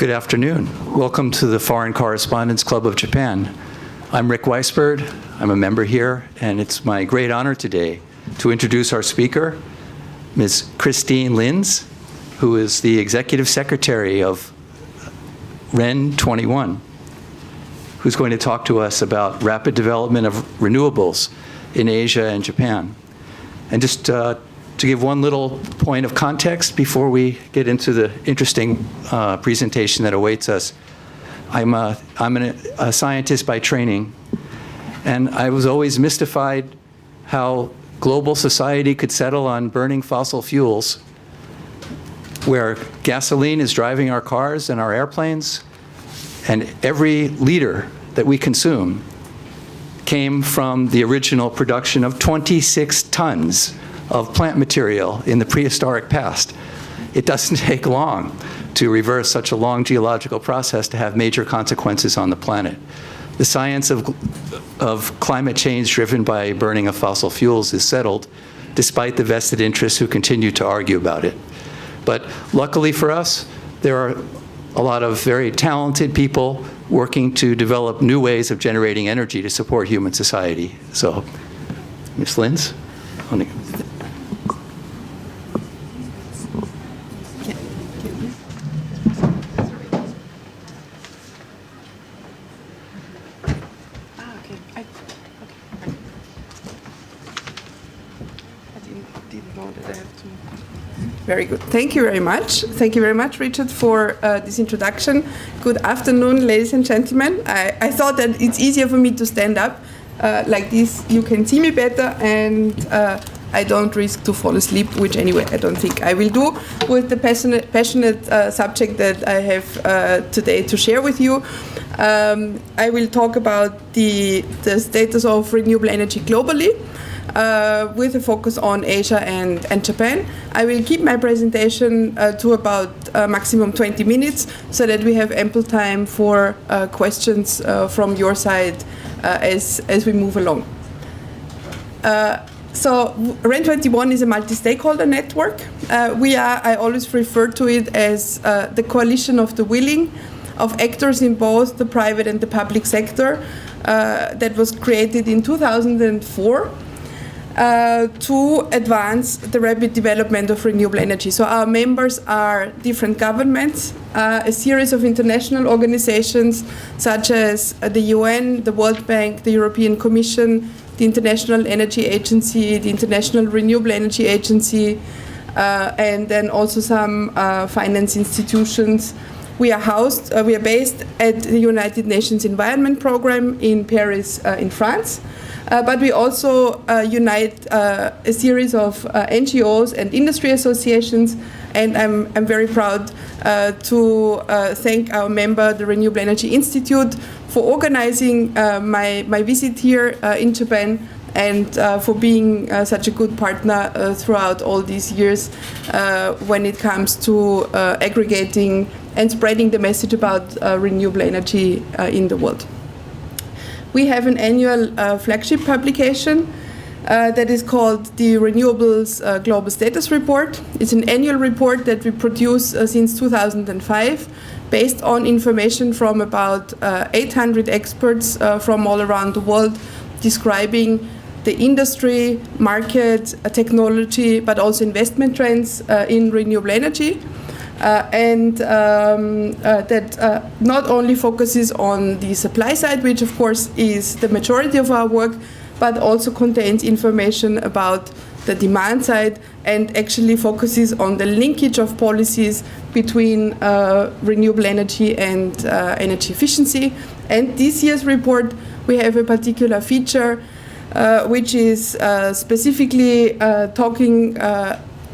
Good afternoon. Welcome to the Foreign Correspondents Club of Japan. I'm Rick Weisberg. I'm a member here, and it's my great honor today to introduce our speaker, Ms. Christine Linz, who is the Executive Secretary of REN 21, who's going to talk to us about rapid development of renewables in Asia and Japan. And just to give one little point of context before we get into the interesting presentation that awaits us, I'm a scientist by training, and I was always mystified how global society could settle on burning fossil fuels, where gasoline is driving our cars and our airplanes, and every liter that we consume came from the original production of 26 tons of plant material in the prehistoric past. It doesn't take long to reverse such a long geological process to have major consequences on the planet. The science of climate change driven by burning of fossil fuels is settled, despite the vested interests who continue to argue about it. But luckily for us, there are a lot of very talented people working to develop new ways of generating energy to support human society. So, Ms. Linz? Very good. Thank you very much. Thank you very much, Richard, for this introduction. Good afternoon, ladies and gentlemen. I thought that it's easier for me to stand up like this. You can see me better, and I don't risk to fall asleep, which anyway I don't think I will do, with the passionate subject that I have today to share with you. I will talk about the status of renewable energy globally, with a focus on Asia and Japan. I will keep my presentation to about maximum 20 minutes so that we have ample time for questions from your side as we move along. So REN 21 is a multi-stakeholder network. I always refer to it as the coalition of the willing of actors in both the private and the public sector that was created in 2004. To advance the rapid development of renewable energy. So our members are different governments, a series of international organizations such as the UN, the World Bank, the European Commission, the International Energy Agency, the International Renewable Energy Agency, and then also some finance institutions. We are based at the United Nations Environment Programme in Paris, in France. But we also unite a series of NGOs and industry associations, and I'm very proud to thank our member, the Renewable Energy Institute, for organizing my visit here in Japan, and for being such a good partner throughout all these years when it comes to aggregating and spreading the message about renewable energy in the world. We have an annual flagship publication that is called the Renewables Global Status Report. It's an annual report that we produce since 2005, based on information from about 800 experts from all around the world, describing the industry, market, technology, but also investment trends in renewable energy. That not only focuses on the supply side, which of course is the majority of our work, but also contains information about the demand side, and actually focuses on the linkage of policies between renewable energy and energy efficiency. And this year's report, we have a particular feature which is specifically talking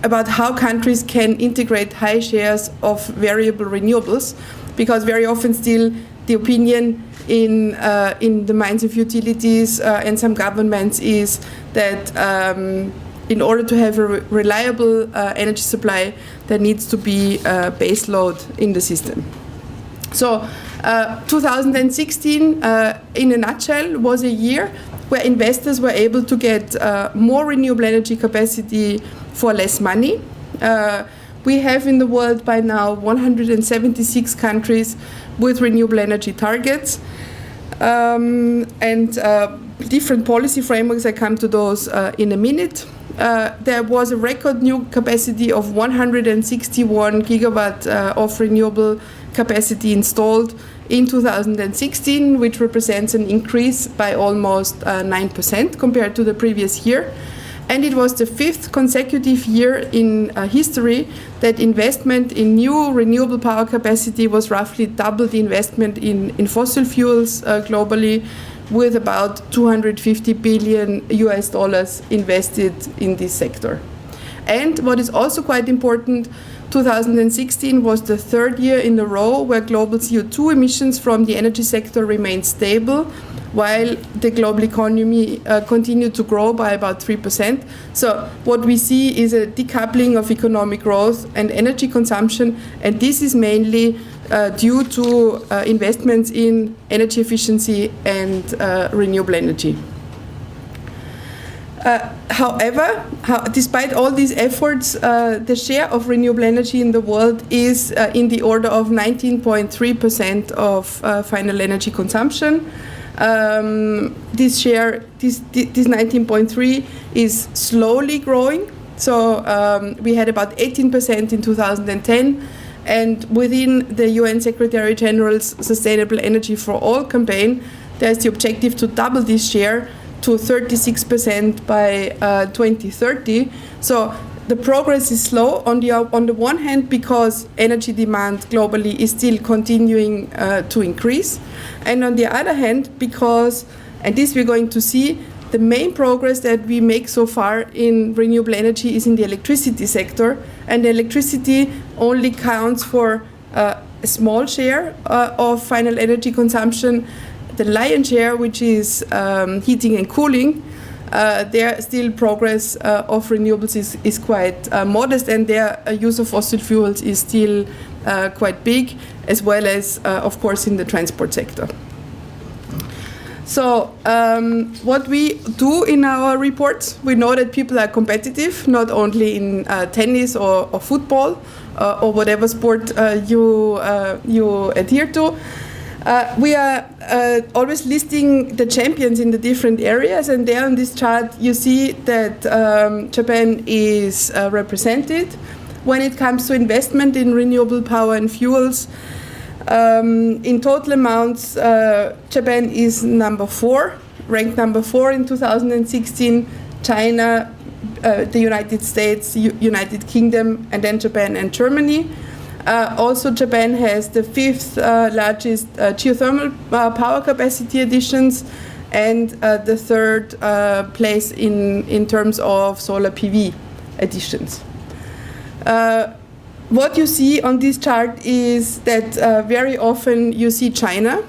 about how countries can integrate high shares of variable renewables, because very often still the opinion in the minds of utilities and some governments is that in order to have a reliable energy supply, there needs to be base load in the system. So 2016, in a nutshell, was a year where investors were able to get more renewable energy capacity for less money. we have in the world by now 176 countries with renewable energy targets, and different policy frameworks. I come to those in a minute. There was a record new capacity of 161 gigawatt of renewable capacity installed in 2016, which represents an increase by almost 9% compared to the previous year. And it was the 5th consecutive year in history that investment in new renewable power capacity was roughly double the investment in fossil fuels globally, with about $250 billion invested in this sector. And what is also quite important, 2016 was the 3rd year in a row where global CO2 emissions from the energy sector remained stable, while the global economy continued to grow by about 3%. So what we see is a decoupling of economic growth and energy consumption, and this is mainly due to investments in energy efficiency and renewable energy. However, despite all these efforts, the share of renewable energy in the world is in the order of 19.3% of final energy consumption. This share, this 19.3, is slowly growing. So we had about 18% in 2010, and within the UN Secretary General's Sustainable Energy for All campaign, there's the objective to double this share to 36% by 2030. So the progress is slow on the one hand because energy demand globally is still continuing to increase, and on the other hand because, and this we're going to see, the main progress that we make so far in renewable energy is in the electricity sector, and the electricity only counts for a small share of final energy consumption. The lion's share, which is heating and cooling, there still progress of renewables is quite modest, and their use of fossil fuels is still quite big, as well as, of course, in the transport sector. So what we do in our reports, we know that people are competitive, not only in tennis or football or whatever sport you adhere to. We are always listing the champions in the different areas, and there on this chart you see that Japan is represented. When it comes to investment in renewable power and fuels, in total amounts, Japan is ranked number 4 in 2016, China, the United States, United Kingdom, and then Japan and Germany. Also, Japan has the 5th largest geothermal power capacity additions, and the 3rd place in terms of solar PV additions. What you see on this chart is that very often you see China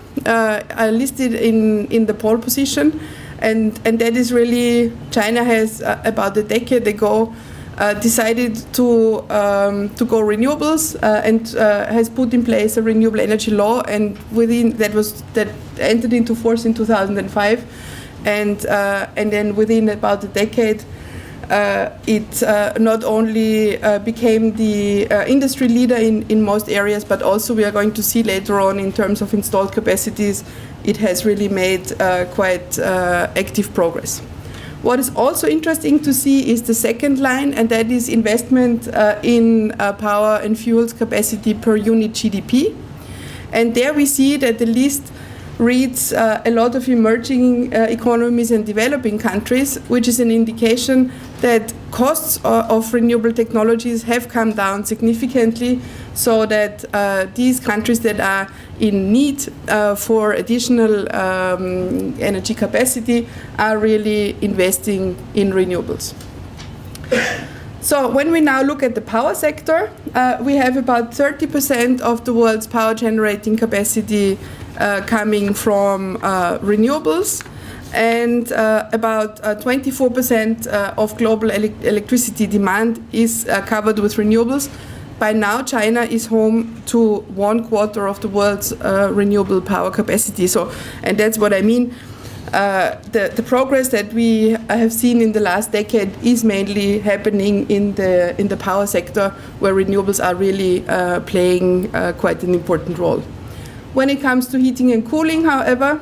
listed in the pole position, and that is really, China has about a decade ago decided to go renewables and has put in place a renewable energy law, and that entered into force in 2005, and then within about a decade it not only became the industry leader in most areas, but also we are going to see later on in terms of installed capacities, it has really made quite active progress. What is also interesting to see is the second line, and that is investment in power and fuels capacity per unit GDP. And there we see that the list reads a lot of emerging economies and developing countries, which is an indication that costs of renewable technologies have come down significantly, so that these countries that are in need for additional energy capacity are really investing in renewables. So when we now look at the power sector, we have about 30% of the world's power generating capacity coming from renewables, and about 24% of global electricity demand is covered with renewables. By now, China is home to 1/4 of the world's renewable power capacity. So, and that's what I mean. the progress that we have seen in the last decade is mainly happening in the power sector, where renewables are really playing quite an important role. When it comes to heating and cooling, however,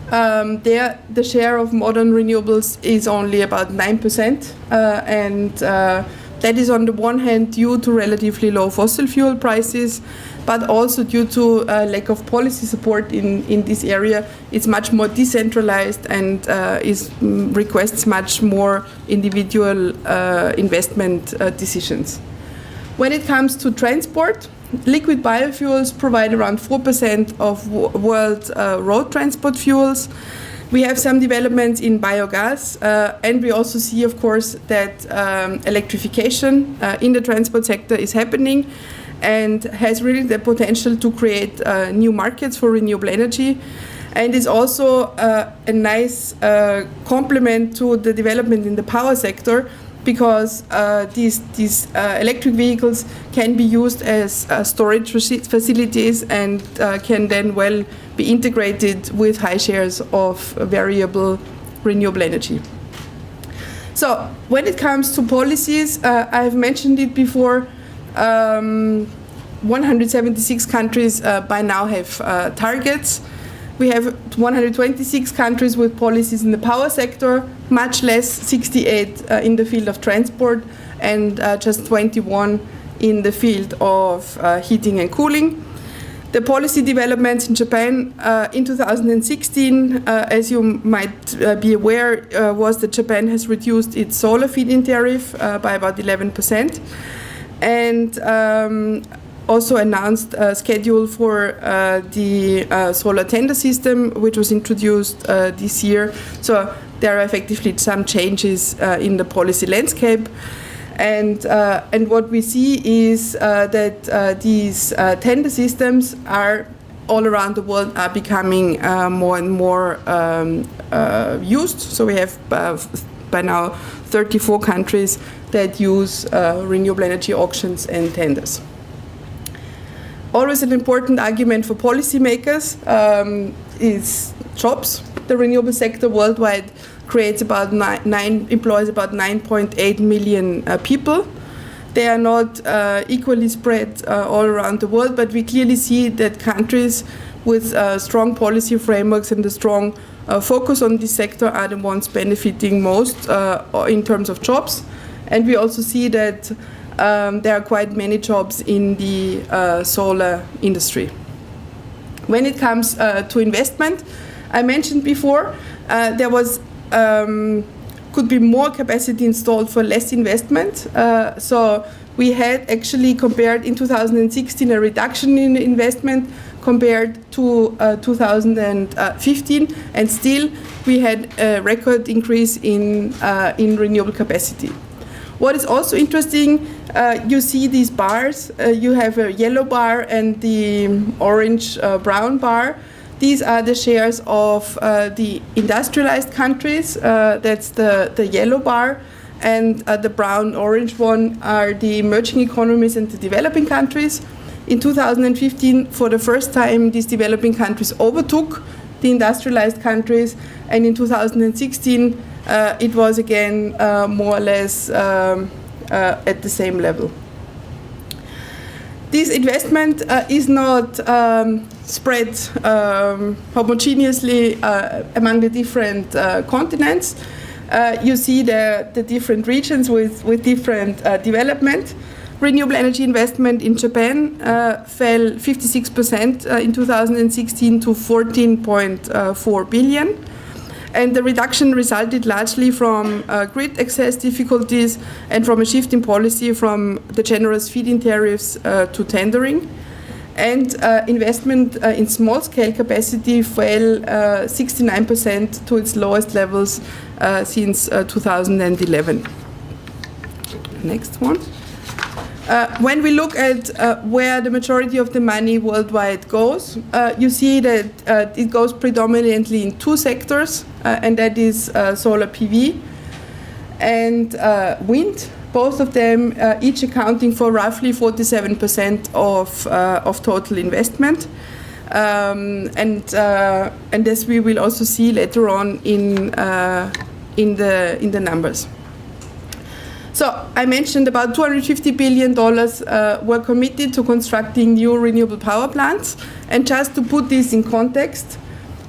there the share of modern renewables is only about 9%, and that is on the one hand due to relatively low fossil fuel prices, but also due to lack of policy support in this area. It's much more decentralized and requests much more individual investment decisions. When it comes to transport, liquid biofuels provide around 4% of world road transport fuels. We have some developments in biogas, and we also see, of course, that electrification in the transport sector is happening and has really the potential to create new markets for renewable energy. And is also a nice complement to the development in the power sector, because these electric vehicles can be used as storage facilities and can then well be integrated with high shares of variable renewable energy. So when it comes to policies, I've mentioned it before, 176 countries by now have targets. We have 126 countries with policies in the power sector, much less 68 in the field of transport, and just 21 in the field of heating and cooling. The policy developments in Japan in 2016, as you might be aware, was that Japan has reduced its solar feed-in tariff by about 11%, and also announced a schedule for the solar tender system, which was introduced this year. So there are effectively some changes in the policy landscape. And what we see is that these tender systems are all around the world are becoming more and more used. So we have by now 34 countries that use renewable energy auctions and tenders. Always an important argument for policymakers is jobs. The renewable sector worldwide creates about employs about 9.8 million people. They are not equally spread all around the world, but we clearly see that countries with strong policy frameworks and a strong focus on this sector are the ones benefiting most in terms of jobs. And we also see that there are quite many jobs in the solar industry. When it comes to investment, I mentioned before there was could be more capacity installed for less investment. So we had actually compared in 2016 a reduction in investment compared to 2015, and still we had a record increase in renewable capacity. What is also interesting, you see these bars. You have a yellow bar and the orange brown bar. These are the shares of the industrialized countries. That's the yellow bar. And the brown-orange one are the emerging economies and the developing countries. In 2015, for the first time, these developing countries overtook the industrialized countries. And in 2016, it was again more or less at the same level. This investment is not spread homogeneously among the different continents. You see the different regions with different development. Renewable energy investment in Japan fell 56% in 2016 to 14.4 billion. And the reduction resulted largely from grid access difficulties and from a shift in policy from the generous feed-in tariffs to tendering. And investment in small-scale capacity fell 69% to its lowest levels since 2011. Next one. When we look at where the majority of the money worldwide goes, you see that it goes predominantly in two sectors, and that is solar PV and wind, both of them each accounting for roughly 47% of total investment. and this we will also see later on in the numbers. So I mentioned about $250 billion were committed to constructing new renewable power plants. And just to put this in context,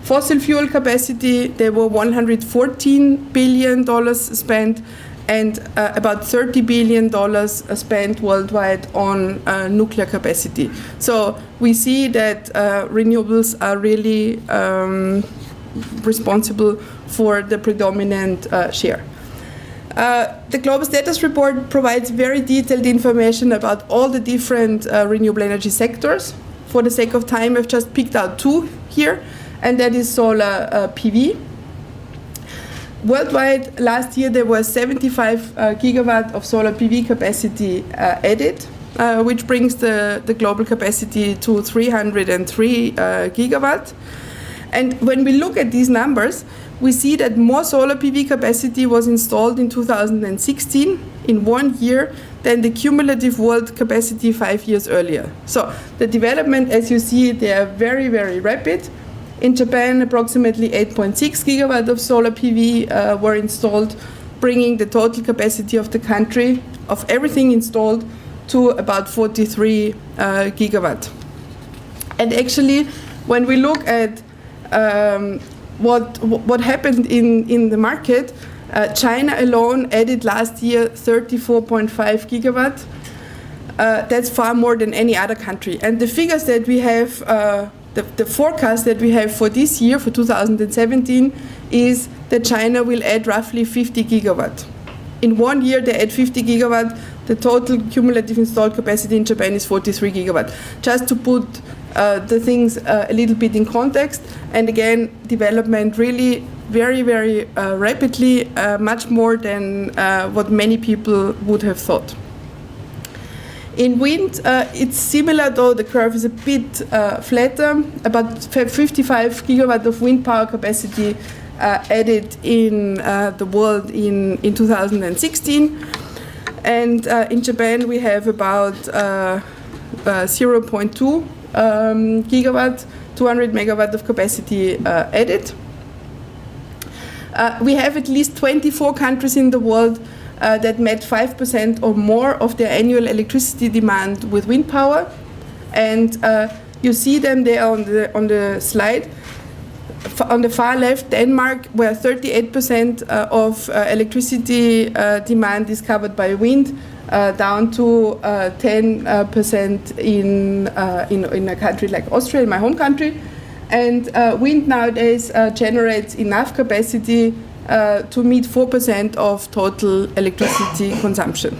fossil fuel capacity, there were $114 billion spent, and about $30 billion spent worldwide on nuclear capacity. So we see that renewables are really responsible for the predominant share. The Global Status Report provides very detailed information about all the different renewable energy sectors. For the sake of time, I've just picked out two here, and that is solar PV. Worldwide, last year there was 75 gigawatt of solar PV capacity added, which brings the global capacity to 303 gigawatt. And when we look at these numbers, we see that more solar PV capacity was installed in 2016 in 1 year than the cumulative world capacity 5 years earlier. So the development, as you see, they are very, very rapid. In Japan, approximately 8.6 gigawatt of solar PV were installed, bringing the total capacity of the country, of everything installed, to about 43 gigawatt. And actually, when we look at what happened in the market, China alone added last year 34.5 gigawatt. That's far more than any other country. And the figures that we have, the forecast that we have for this year, for 2017, is that China will add roughly 50 gigawatt. In 1 year, they add 50 gigawatt. The total cumulative installed capacity in Japan is 43 gigawatt. Just to put the things a little bit in context, and again, development really very, very rapidly, much more than what many people would have thought. In wind, it's similar, though the curve is a bit flatter. About 55 gigawatt of wind power capacity added in the world in 2016. And in Japan, we have about 0.2 gigawatt, 200 megawatt of capacity added. We have at least 24 countries in the world that met 5% or more of their annual electricity demand with wind power. And you see them there on the slide. On the far left, Denmark, where 38% of electricity demand is covered by wind, down to 10% in a country like Austria, my home country. And wind nowadays generates enough capacity to meet 4% of total electricity consumption.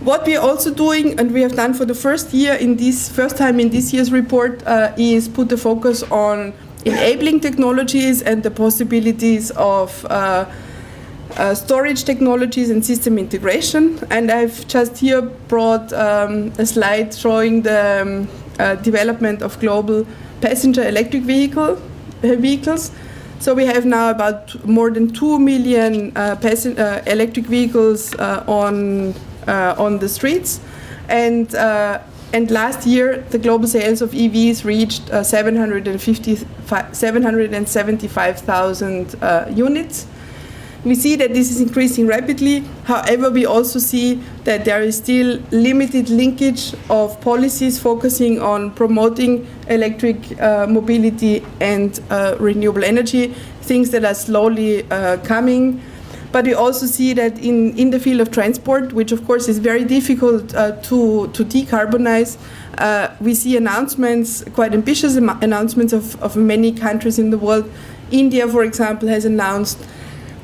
What we are also doing, and we have done for the first time in this year's report, is put the focus on enabling technologies and the possibilities of storage technologies and system integration. And I've just here brought a slide showing the development of global passenger electric vehicles. So we have now about more than 2 million electric vehicles on the streets, and last year the global sales of EVs reached 775,000 units. We see that this is increasing rapidly. However, we also see that there is still limited linkage of policies focusing on promoting electric mobility and renewable energy, things that are slowly coming. But we also see that in the field of transport, which of course is very difficult to decarbonize, we see announcements, quite ambitious announcements of many countries in the world. India, for example, has announced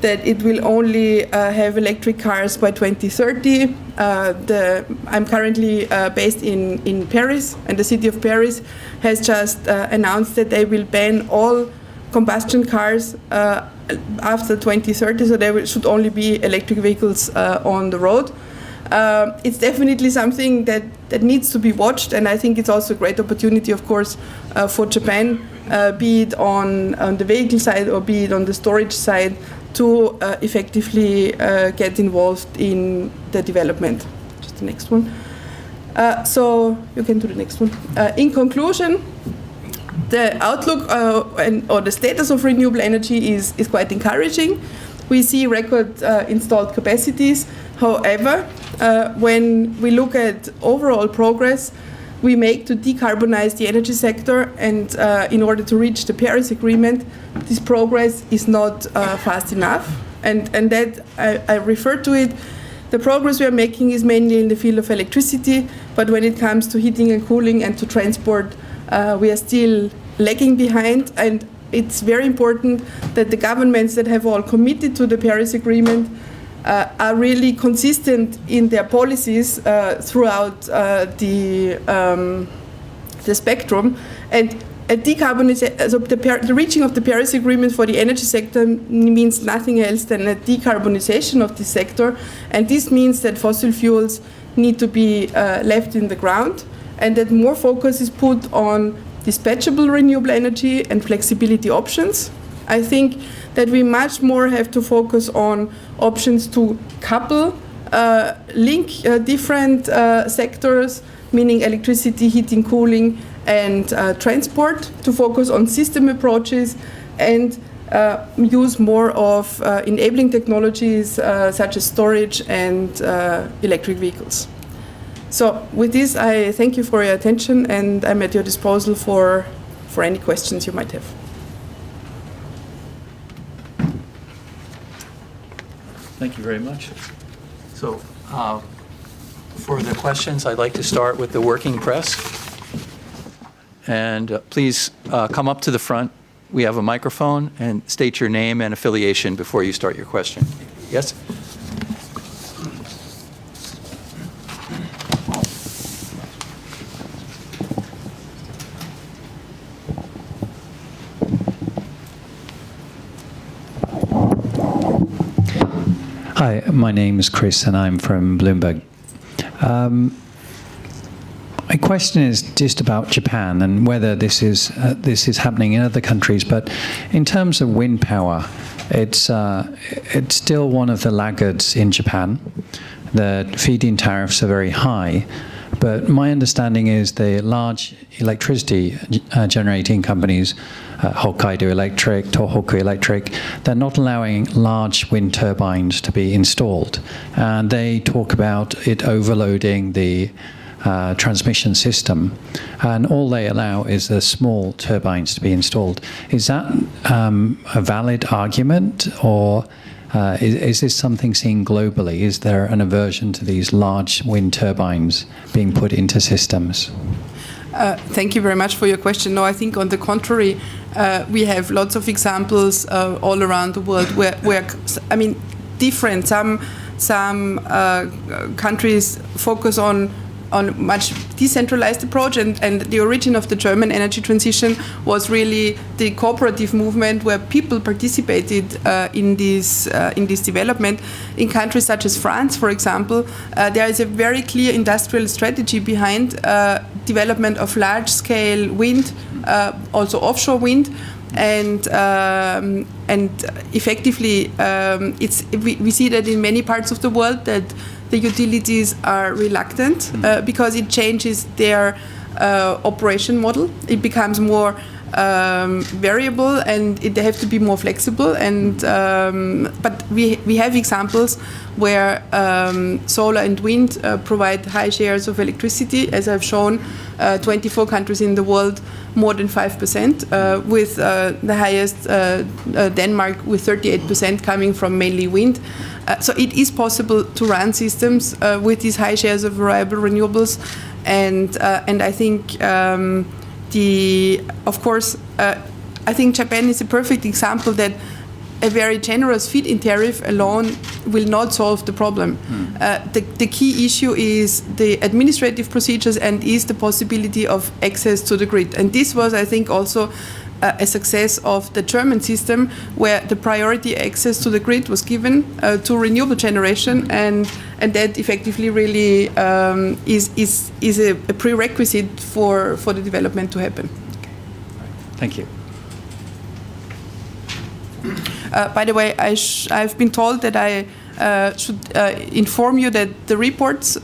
that it will only have electric cars by 2030. I'm currently based in Paris, and the city of Paris has just announced that they will ban all combustion cars after 2030, so there should only be electric vehicles on the road. It's definitely something that needs to be watched, and I think it's also a great opportunity, of course, for Japan, be it on the vehicle side or be it on the storage side, to effectively get involved in the development. Just the next one. So you can do the next one. In conclusion, the outlook or the status of renewable energy is quite encouraging. We see record installed capacities. However, when we look at overall progress we make to decarbonize the energy sector, and in order to reach the Paris Agreement, this progress is not fast enough. And that I refer to it. The progress we are making is mainly in the field of electricity, but when it comes to heating and cooling and to transport, we are still lagging behind. And it's very important that the governments that have all committed to the Paris Agreement are really consistent in their policies throughout the spectrum. And so the reaching of the Paris Agreement for the energy sector means nothing else than a decarbonization of the sector, and this means that fossil fuels need to be left in the ground, and that more focus is put on dispatchable renewable energy and flexibility options. I think that we much more have to focus on options to couple, link different sectors, meaning electricity, heating, cooling, and transport, to focus on system approaches and use more of enabling technologies such as storage and electric vehicles. So with this, I thank you for your attention, and I'm at your disposal for any questions you might have. Thank you very much. So for the questions, I'd like to start with the working press. And please come up to the front. We have a microphone, and state your name and affiliation before you start your question. Yes? Hi, my name is Chris, and I'm from Bloomberg. My question is just about Japan and whether this is happening in other countries. But in terms of wind power, it's still one of the laggards in Japan. The feed-in tariffs are very high, but my understanding is the large electricity generating companies, Hokkaido Electric, Tohoku Electric, they're not allowing large wind turbines to be installed, and they talk about it overloading the transmission system, and all they allow is the small turbines to be installed. Is that a valid argument, or is this something seen globally? Is there an aversion to these large wind turbines being put into systems? Thank you very much for your question. No, I think on the contrary, we have lots of examples all around the world where I mean, different. Some countries focus on much decentralized approach, and the origin of the German energy transition was really the cooperative movement where people participated in this development. In countries such as France, for example, there is a very clear industrial strategy behind development of large-scale wind, also offshore wind, and effectively, we see that in many parts of the world that the utilities are reluctant because it changes their operation model. It becomes more variable, and they have to be more flexible. And but we have examples where solar and wind provide high shares of electricity, as I've shown. 24 countries in the world, more than 5%, with the highest Denmark with 38% coming from mainly wind. So it is possible to run systems with these high shares of reliable renewables, and I think of course I think Japan is a perfect example that a very generous feed-in tariff alone will not solve the problem. The key issue is the administrative procedures and is the possibility of access to the grid. And this was, I think, also a success of the German system, where the priority access to the grid was given to renewable generation, and that effectively really is a prerequisite for the development to happen. Thank you. By the way, I've been told that I should inform you that the reports,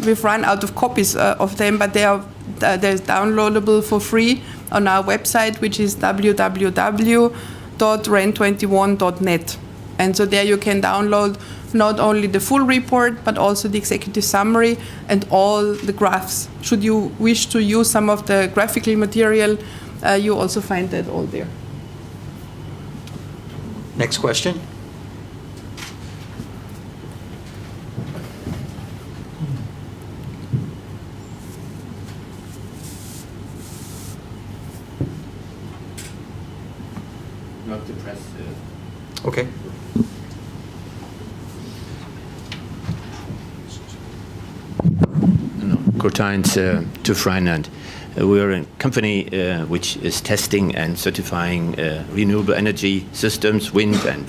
we've run out of copies of them, but they're downloadable for free on our website, which is www.ren21.net. And so there you can download not only the full report, but also the executive summary and all the graphs. Should you wish to use some of the graphical material, you also find that all there. Next question. Not the press. Okay. Good times to Freiland. We're a company which is testing and certifying renewable energy systems, wind and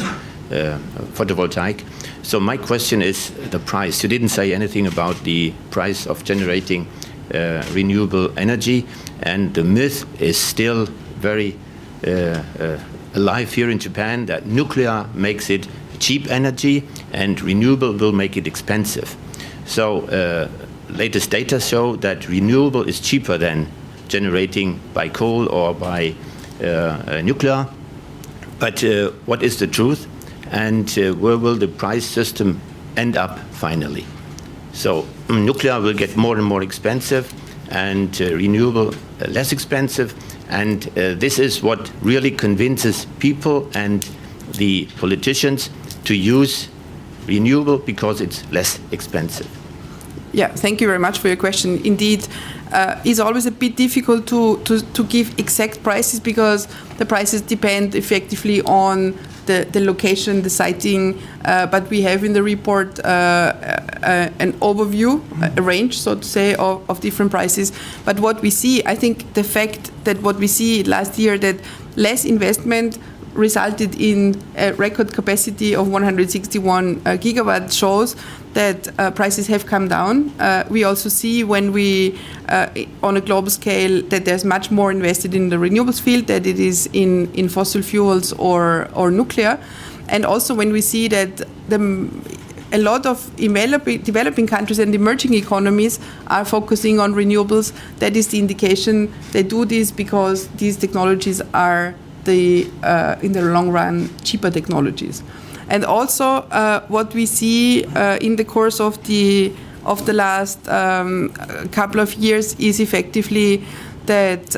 photovoltaic. So my question is the price. You didn't say anything about the price of generating renewable energy, and the myth is still very alive here in Japan that nuclear makes it cheap energy and renewable will make it expensive. So latest data show that renewable is cheaper than generating by coal or by nuclear. But what is the truth? And where will the price system end up finally? So nuclear will get more and more expensive and renewable less expensive. And this is what really convinces people and the politicians to use renewable because it's less expensive. Yeah, thank you very much for your question. Indeed, it's always a bit difficult to give exact prices because the prices depend effectively on the location, the siting, but we have in the report an overview, a range, so to say, of different prices. But what we see, I think the fact that what we see last year, that less investment resulted in a record capacity of 161 gigawatts shows that prices have come down. We also see when we, on a global scale, that there's much more invested in the renewables field than it is in fossil fuels or nuclear. And also when we see that a lot of developing countries and emerging economies are focusing on renewables, that is the indication they do this because these technologies are in the long run, cheaper technologies. And also, what we see in the course of the last couple of years is effectively that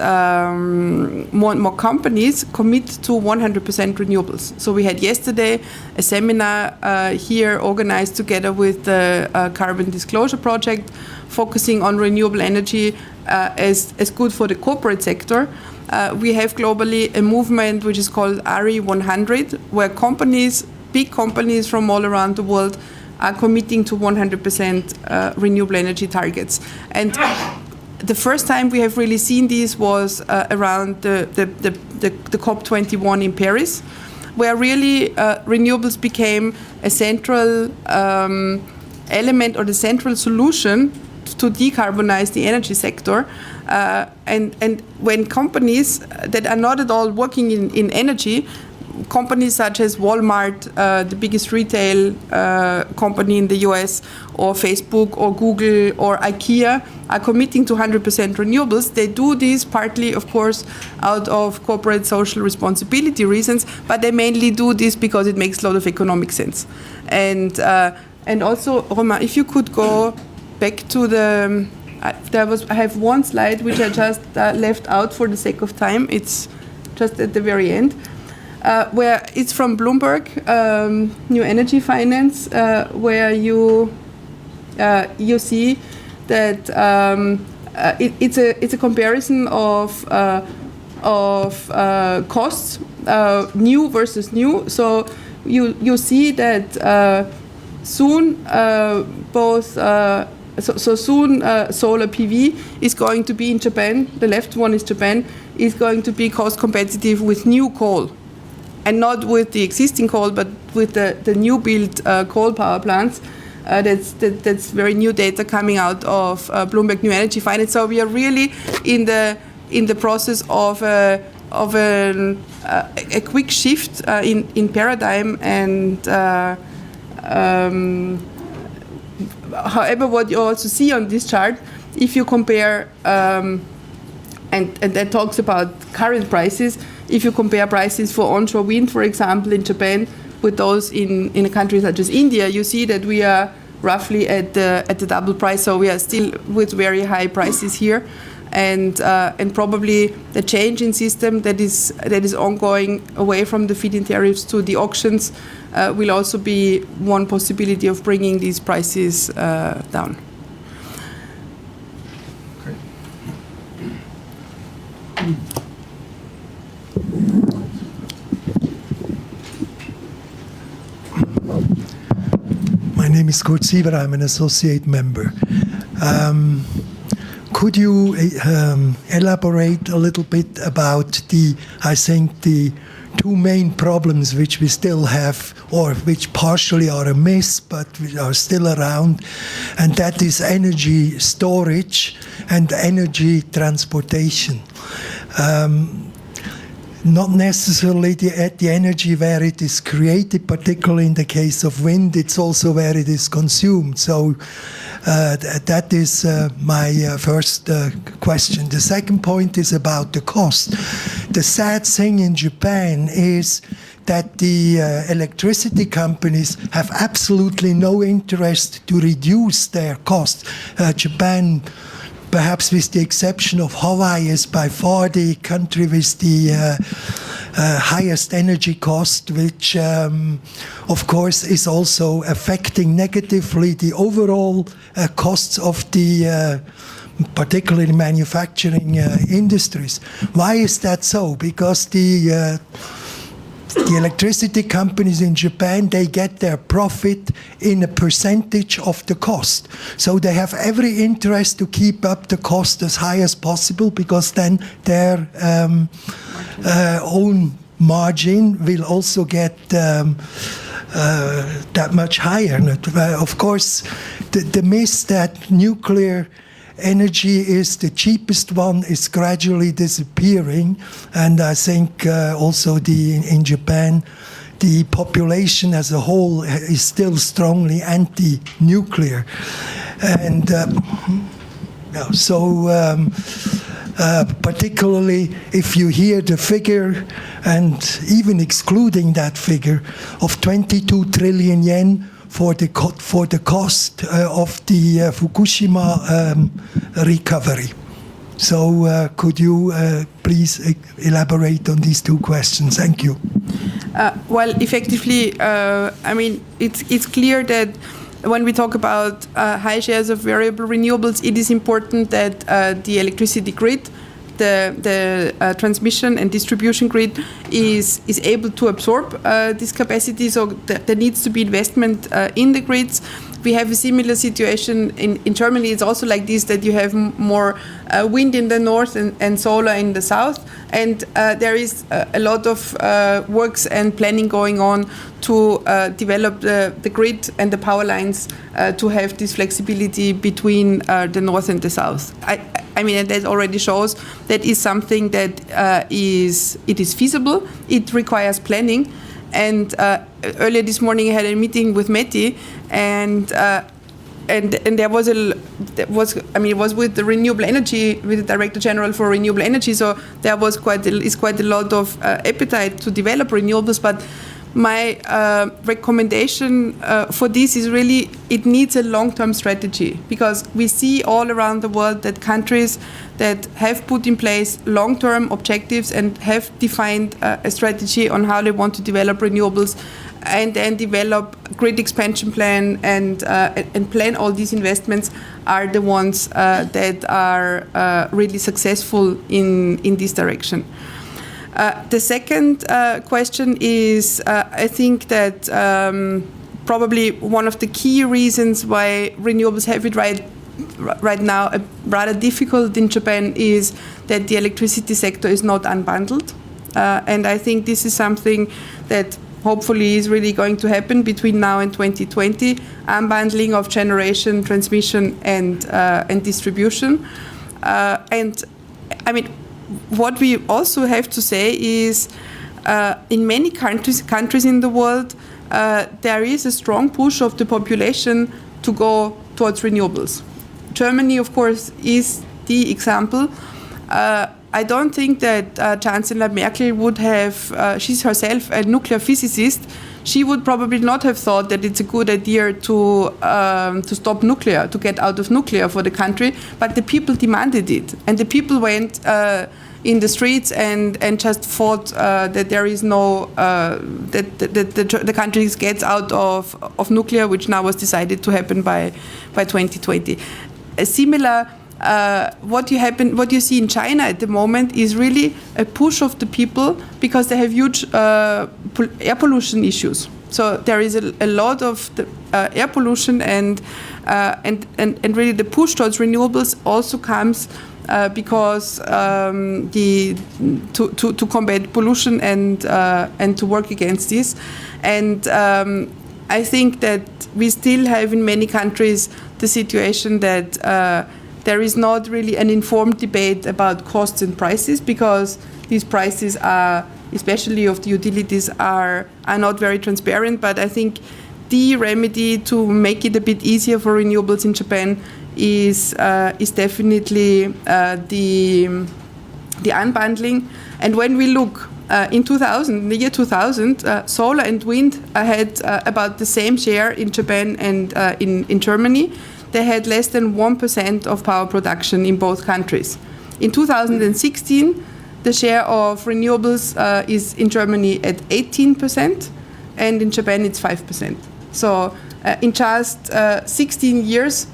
more and more companies commit to 100% renewables. So we had yesterday a seminar here organized together with the Carbon Disclosure Project, focusing on renewable energy as good for the corporate sector. We have globally a movement which is called RE100, where big companies from all around the world are committing to 100% renewable energy targets. And the first time we have really seen this was around the COP21 in Paris, where really renewables became a central element or the central solution to decarbonize the energy sector. And when companies that are not at all working in energy, companies such as Walmart, the biggest retail company in the US, or Facebook or Google or IKEA are committing to 100% renewables. They do this partly, of course, out of corporate social responsibility reasons, but they mainly do this because it makes a lot of economic sense. And also, Romain, if you could go back to the, I have one slide which I just left out for the sake of time. It's just at the very end, where it's from Bloomberg, New Energy Finance, where you see that it's a comparison of costs, new versus new. So you see that soon soon solar PV is going to be in Japan. The left one is Japan, is going to be cost competitive with new coal, and not with the existing coal, but with the new built coal power plants. That's very new data coming out of Bloomberg New Energy Finance. So we are really in the process of a quick shift in paradigm, and However, what you also see on this chart, if you compare, and that talks about current prices, if you compare prices for onshore wind, for example, in Japan, with those in a country such as India, you see that we are roughly at the double price. So we are still with very high prices here, and probably the change in system that is ongoing away from the feed-in tariffs to the auctions will also be one possibility of bringing these prices down. My name is Kurt Sieber. I'm an associate member. Could you elaborate a little bit about the two main problems which we still have, or which partially are a miss, but which are still around, and that is energy storage and energy transportation. Not necessarily the energy where it is created, particularly in the case of wind, it's also where it is consumed. So that is my first question. The second point is about the cost. The sad thing in Japan is that the electricity companies have absolutely no interest to reduce their costs. Japan, perhaps with the exception of Hawaii, is by far the country with the highest energy cost, which of course is also affecting negatively the overall costs of the particularly manufacturing industries. Why is that so? Because the electricity companies in Japan, they get their profit in a percentage of the cost. So they have every interest to keep up the cost as high as possible, because then their own margin will also get that much higher. Of course, the myth that nuclear energy is the cheapest one is gradually disappearing, and I think also in Japan the population as a whole is still strongly anti-nuclear, and particularly if you hear the figure, and even excluding that figure, of 22 trillion yen for the cost of the Fukushima recovery. So could you please elaborate on these two questions? Thank you. Well, effectively, I mean, it's clear that when we talk about high shares of variable renewables, it is important that the electricity grid, the transmission and distribution grid is able to absorb this capacity. So there needs to be investment in the grids. We have a similar situation in Germany. It's also like this, that you have more wind in the north and solar in the south. And there is a lot of works and planning going on to develop the grid and the power lines to have this flexibility between the north and the south. I mean, that already shows that is something that is feasible. It requires planning. And earlier this morning, I had a meeting with Meti, and there was it was with the renewable energy, with the Director General for Renewable Energy. So there was quite a lot of appetite to develop renewables. But my recommendation for this is really, it needs a long-term strategy, because we see all around the world that countries that have put in place long-term objectives and have defined a strategy on how they want to develop renewables, and then develop grid expansion plan and plan all these investments, are the ones that are really successful in this direction. The second question is, I think that probably one of the key reasons why renewables have it right now rather difficult in Japan is that the electricity sector is not unbundled. And I think this is something that hopefully is really going to happen between now and 2020, unbundling of generation, transmission and distribution. And I mean, what we also have to say is in many countries in the world, there is a strong push of the population to go towards renewables. Germany, of course, is the example. I don't think that Chancellor Merkel would have, she's herself a nuclear physicist, she would probably not have thought that it's a good idea to stop nuclear, to get out of nuclear for the country, but the people demanded it. And the people went in the streets and just fought that there is no, that the country gets out of nuclear, which now was decided to happen by 2020. A similar what you see in China at the moment is really a push of the people because they have huge air pollution issues. So there is a lot of the, air pollution and really the push towards renewables also comes because to combat pollution and to work against this. And I think that we still have in many countries the situation that there is not really an informed debate about costs and prices because these prices are, especially of the utilities, are not very transparent. But I think the remedy to make it a bit easier for renewables in Japan is definitely the unbundling. And when we look in the year 2000, solar and wind had about the same share in Japan and in Germany. They had less than 1% of power production in both countries. In 2016, the share of renewables is in Germany at 18%, and in Japan it's 5%. So in just 16 years,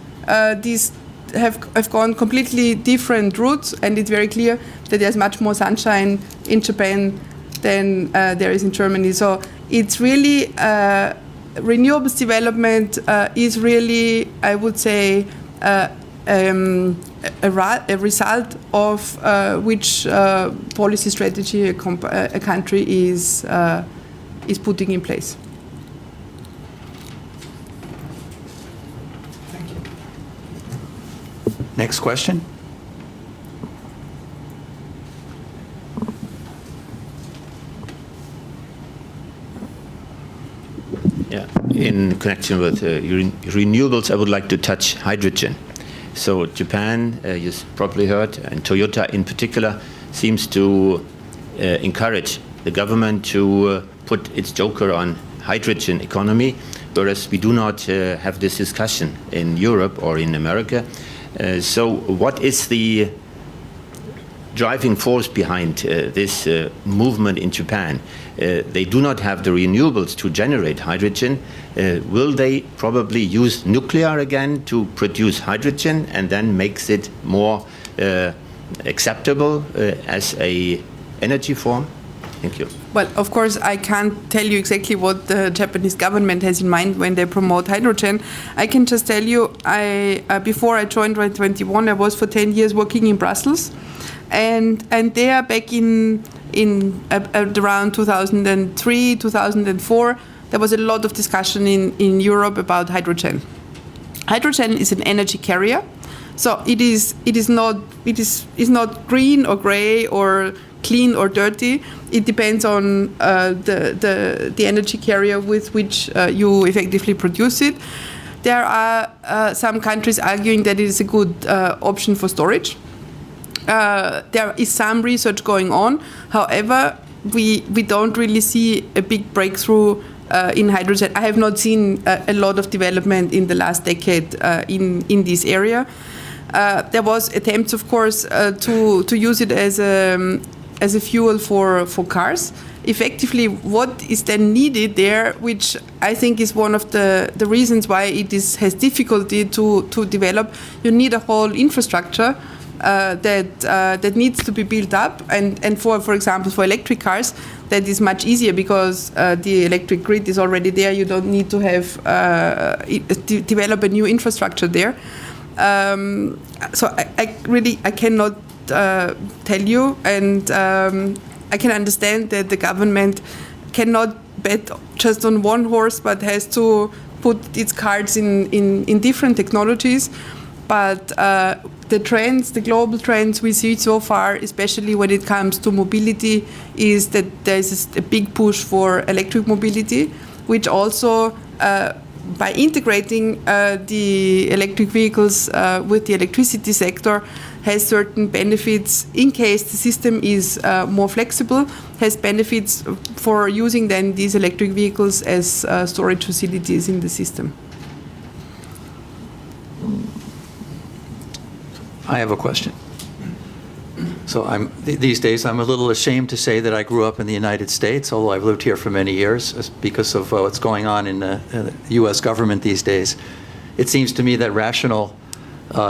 these have gone completely different routes, and it's very clear that there's much more sunshine in Japan than there is in Germany. So it's really renewables development is really, I would say, a result of which policy strategy a country is putting in place. Thank you. Next question. Yeah, in connection with renewables, I would like to touch hydrogen. So Japan, you probably heard, and Toyota in particular, seems to encourage the government to put its joker on hydrogen economy, whereas we do not have this discussion in Europe or in America. So what is the driving force behind this movement in Japan? They do not have the renewables to generate hydrogen. Will they probably use nuclear again to produce hydrogen and then makes it more acceptable as a energy form? Thank you. Well, of course, I can't tell you exactly what the Japanese government has in mind when they promote hydrogen. I can just tell you, before I joined REN 21, I was for 10 years working in Brussels. And there, back in around 2003, 2004, there was a lot of discussion in Europe about hydrogen. Hydrogen is an energy carrier, so it is not green or gray or clean or dirty. It depends on the energy carrier with which you effectively produce it. There are some countries arguing that it is a good option for storage. There is some research going on. However, we don't really see a big breakthrough in hydrogen. I have not seen a lot of development in the last decade in this area. There was attempts, of course, to use it as a fuel for cars. Effectively, what is then needed there, which I think is one of the reasons why it has difficulty to develop, you need a whole infrastructure that needs to be built up, and for example, for electric cars, that is much easier because the electric grid is already there. You don't need to have develop a new infrastructure there. So I cannot tell you, and I can understand that the government cannot bet just on one horse, but has to put its cards in different technologies. But the global trends we see so far, especially when it comes to mobility, is that there's a big push for electric mobility, which also, by integrating the electric vehicles with the electricity sector, has certain benefits in case the system is more flexible, has benefits for using then these electric vehicles as storage facilities in the system. I have a question. So these days I'm a little ashamed to say that I grew up in the United States, although I've lived here for many years because of what's going on in the U.S. government these days. It seems to me that rational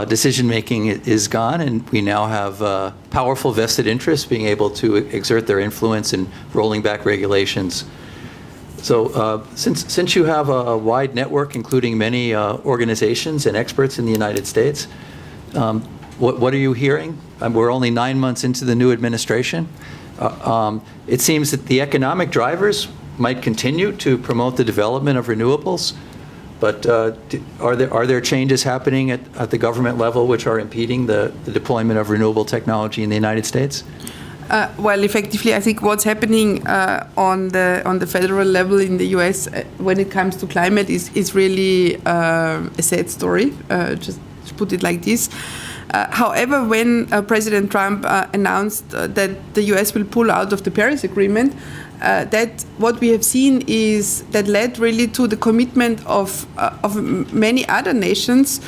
decision-making is gone, and we now have powerful vested interests being able to exert their influence in rolling back regulations. So since you have a wide network, including many organizations and experts in the United States, what are you hearing? We're only 9 months into the new administration. It seems that the economic drivers might continue to promote the development of renewables, but are there changes happening at the government level which are impeding the deployment of renewable technology in the United States? Well, effectively, I think what's happening on the federal level in the U.S. When it comes to climate is really a sad story. Just to put it like this. However, when President Trump announced that the U.S. will pull out of the Paris Agreement, that what we have seen is that led really to the commitment of many other nations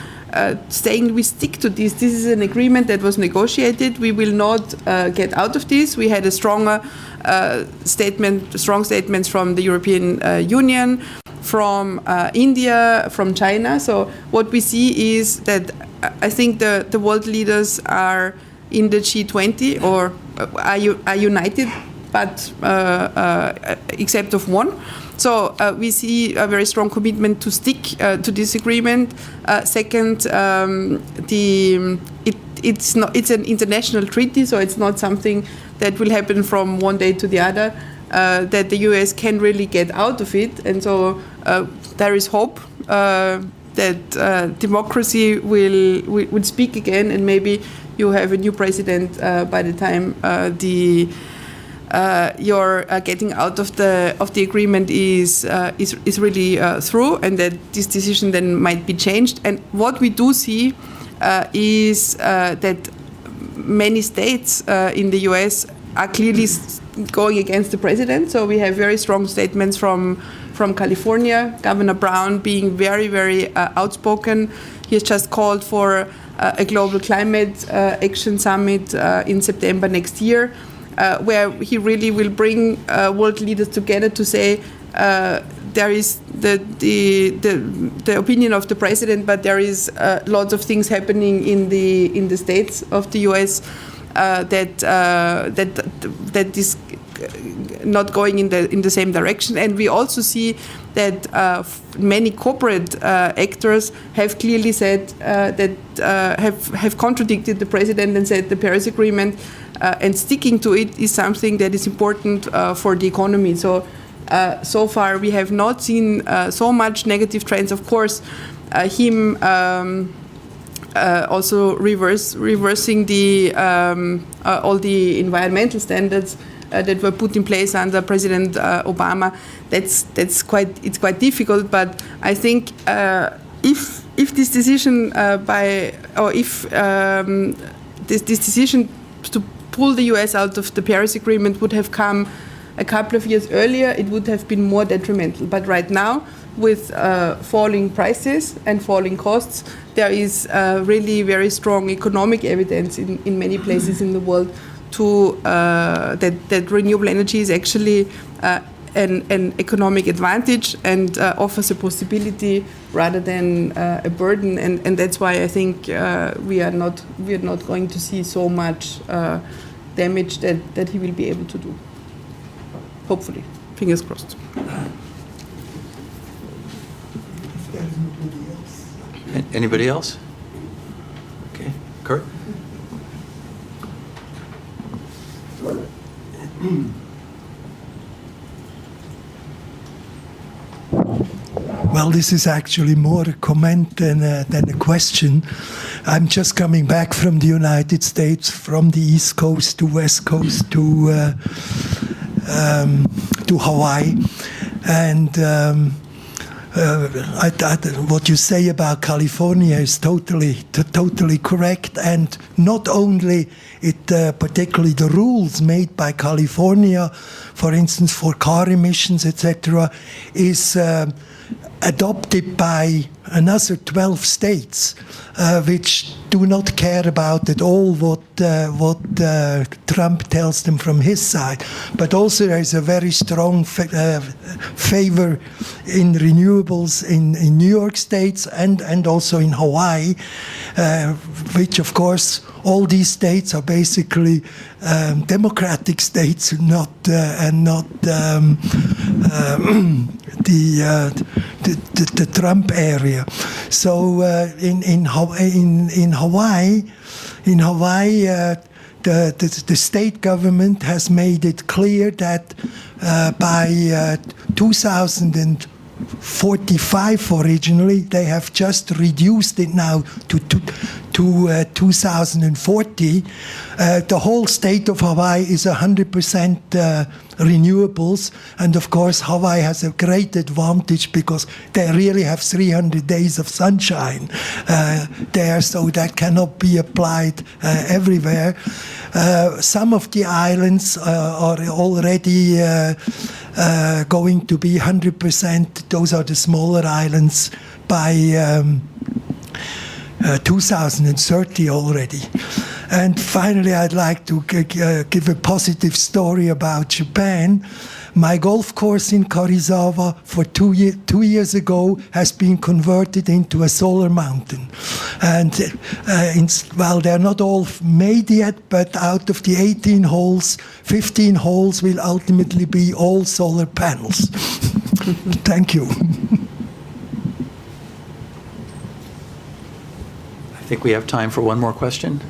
saying we stick to this. This is an agreement that was negotiated. We will not get out of this. We had a strong statements from the European Union, from India, from China. So what we see is that I think the world leaders are in the G20 or are united, but except of one. So we see a very strong commitment to stick to this agreement. Second, it's an international treaty, so it's not something that will happen from one day to the other. That the US can really get out of it, and so there is hope that democracy will speak again, and maybe you have a new president by the time you're getting out of the agreement is really through, and that this decision then might be changed. And what we do see is that many states in the US are clearly going against the president. So we have very strong statements from California, Governor Brown being very, very outspoken. He has just called for a global climate action summit in September next year, where he really will bring world leaders together to say there is the opinion of the president, but there is lots of things happening in the states of the U.S. that is not going in the same direction. And we also see that many corporate actors have clearly said that have contradicted the president and said the Paris Agreement and sticking to it is something that is important for the economy. So so far we have not seen so much negative trends. Of course, him also reversing the all the environmental standards that were put in place under President Obama. It's quite difficult. But I think if this decision this decision to pull the U.S. out of the Paris Agreement would have come a couple of years earlier, it would have been more detrimental. But right now, with falling prices and falling costs, there is really very strong economic evidence in many places in the world to that renewable energy is actually an economic advantage and offers a possibility rather than a burden. And that's why I think we are not going to see so much damage that he will be able to do. Hopefully, fingers crossed. Anybody else? Okay, Kurt? Well, this is actually more a comment than a question. I'm just coming back from the United States, from the East Coast to West Coast to Hawaii. And what you say about California is totally correct. And not only particularly the rules made by California, for instance, for car emissions, etc., is adopted by another 12 states, which do not care about at all what Trump tells them from his side. But also there is a very strong favor in renewables in New York State and also in Hawaii, which of course all these states are basically democratic states, not the Trump area. So in Hawaii, the state government has made it clear that by 2045 originally, they have just reduced it now to 2040. The whole state of Hawaii is 100% renewables, and of course Hawaii has a great advantage because they really have 300 days of sunshine there, so that cannot be applied everywhere. Some of the islands are already going to be 100%. Those are the smaller islands by 2030 already. And finally, I'd like to give a positive story about Japan. My golf course in Karizawa for 2 years ago has been converted into a solar mountain. And well, they're not all made yet, but out of the 18 holes, 15 holes will ultimately be all solar panels. Thank you. I think we have time for one more question.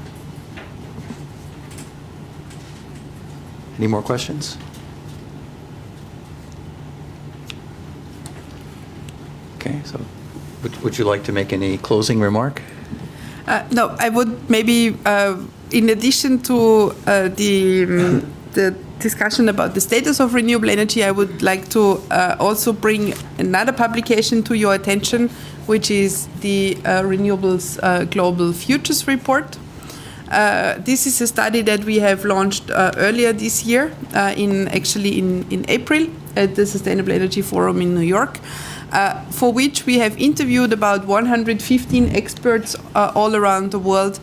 Any more questions? Okay, so would you like to make any closing remark? No, I would maybe, in addition to the discussion about the status of renewable energy, I would like to also bring another publication to your attention, which is the Renewables Global Futures Report. This is a study that we have launched earlier this year, in April at the Sustainable Energy Forum in New York, for which we have interviewed about 115 experts all around the world,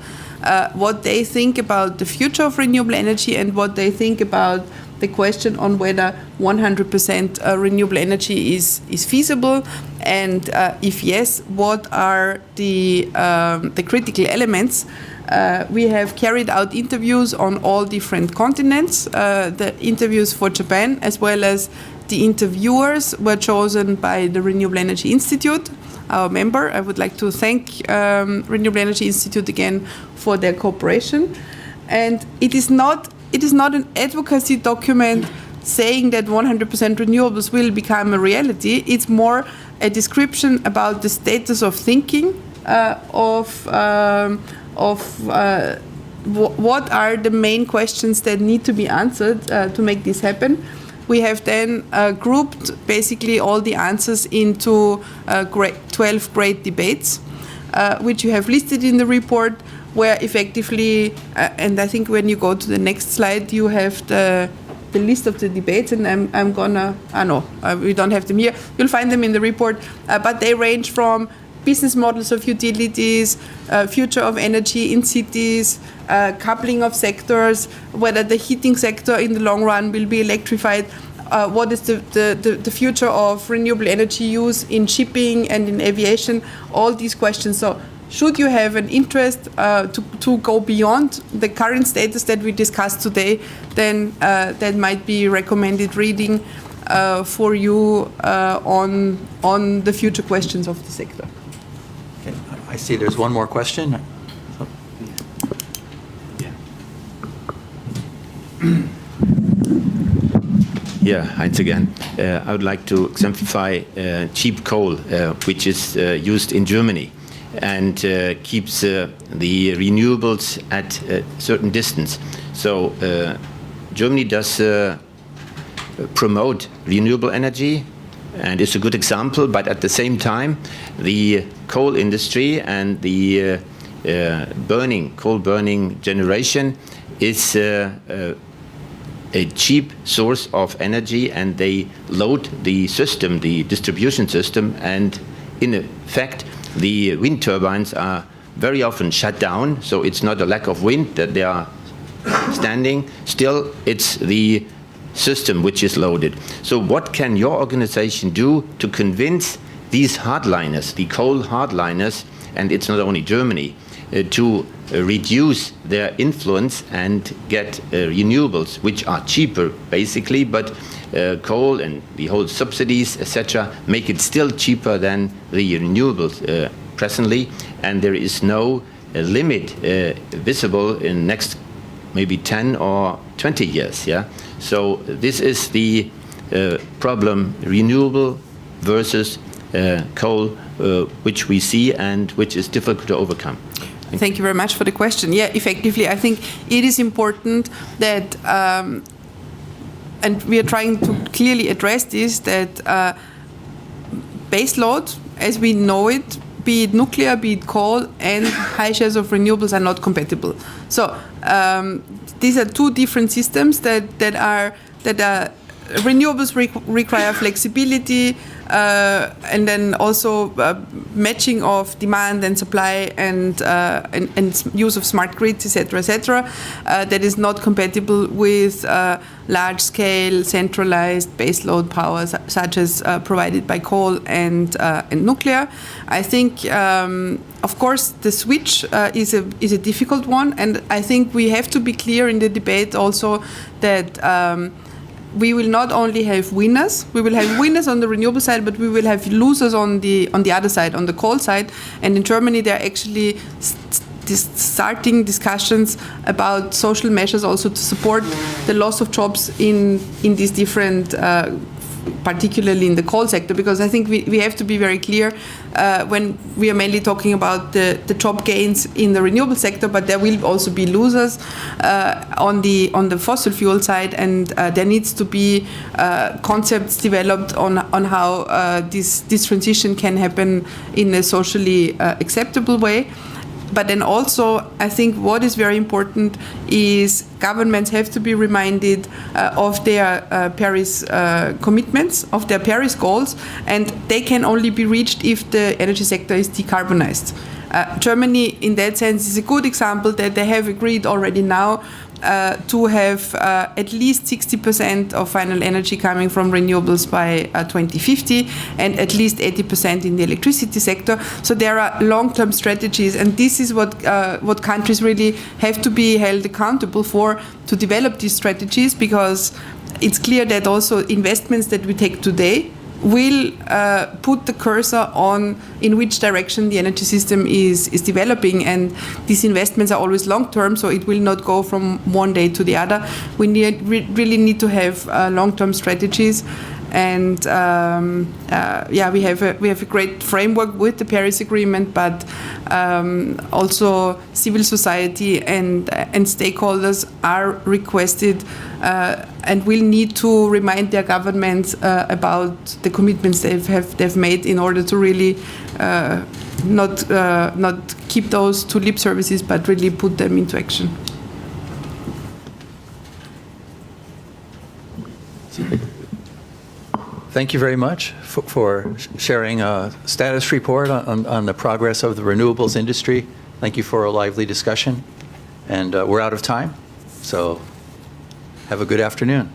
what they think about the future of renewable energy and what they think about the question on whether 100% renewable energy is feasible, and if yes, what are the critical elements. We have carried out interviews on all different continents. The interviews for Japan, as well as the interviewers, were chosen by the Renewable Energy Institute, our member. I would like to thank Renewable Energy Institute again for their cooperation. And it is not an advocacy document saying that 100% renewables will become a reality. It's more a description about the status of thinking what are the main questions that need to be answered to make this happen. We have then grouped basically all the answers into 12 great debates, which you have listed in the report, where effectively, and I think when you go to the next slide, you have the list of the debates, and I'm gonna, we don't have them here. You'll find them in the report, but they range from business models of utilities, future of energy in cities, coupling of sectors, whether the heating sector in the long run will be electrified, what is the future of renewable energy use in shipping and in aviation, all these questions. So should you have an interest to go beyond the current status that we discussed today, then that might be recommended reading for you on the future questions of the sector. Okay. I see there's one more question. Yeah, Heinz again. I would like to exemplify cheap coal, which is used in Germany and keeps the renewables at a certain distance. So Germany does promote renewable energy and it's a good example, but at the same time, the coal industry and the coal burning generation is a cheap source of energy, and they load the system, the distribution system, and in effect, the wind turbines are very often shut down, so it's not a lack of wind that they are standing. Still, it's the system which is loaded. So what can your organization do to convince these hardliners, the coal hardliners, and it's not only Germany, to reduce their influence and get renewables, which are cheaper basically, but coal and the whole subsidies, etc., make it still cheaper than the renewables presently, and there is no limit visible in next maybe 10 or 20 years. Yeah. So this is the problem: renewable versus coal, which we see and which is difficult to overcome. Thank you very much for the question. Yeah, effectively, I think it is important that, and we are trying to clearly address this, that baseload, as we know it, be it nuclear, be it coal, and high shares of renewables are not compatible. So these are two different systems that are renewables require flexibility, and then also matching of demand and supply and use of smart grids, etc., that is not compatible with large-scale centralized baseload power such as provided by coal and nuclear. I think, of course, the switch is a difficult one, and I think we have to be clear in the debate also that we will not only have winners, we will have winners on the renewable side, but we will have losers on the other side, on the coal side. And in Germany, they are actually starting discussions about social measures also to support the loss of jobs in these different, particularly in the coal sector, because I think we have to be very clear when we are mainly talking about the job gains in the renewable sector, but there will also be losers on the fossil fuel side, and there needs to be concepts developed on how this transition can happen in a socially acceptable way. But then also, I think what is very important is governments have to be reminded of their Paris commitments, of their Paris goals, and they can only be reached if the energy sector is decarbonized. Germany, in that sense, is a good example that they have agreed already now to have at least 60% of final energy coming from renewables by 2050 and at least 80% in the electricity sector. So there are long-term strategies, and this is what countries really have to be held accountable for, to develop these strategies, because it's clear that also investments that we take today will put the cursor on in which direction the energy system is developing, and these investments are always long-term, so it will not go from one day to the other. We really need to have long-term strategies, and we have a great framework with the Paris Agreement, but also civil society and stakeholders are requested and will need to remind their governments about the commitments they've made in order to really not keep those to lip services, but really put them into action. Thank you very much for sharing a status report on the progress of the renewables industry. Thank you for a lively discussion. And we're out of time, so have a good afternoon.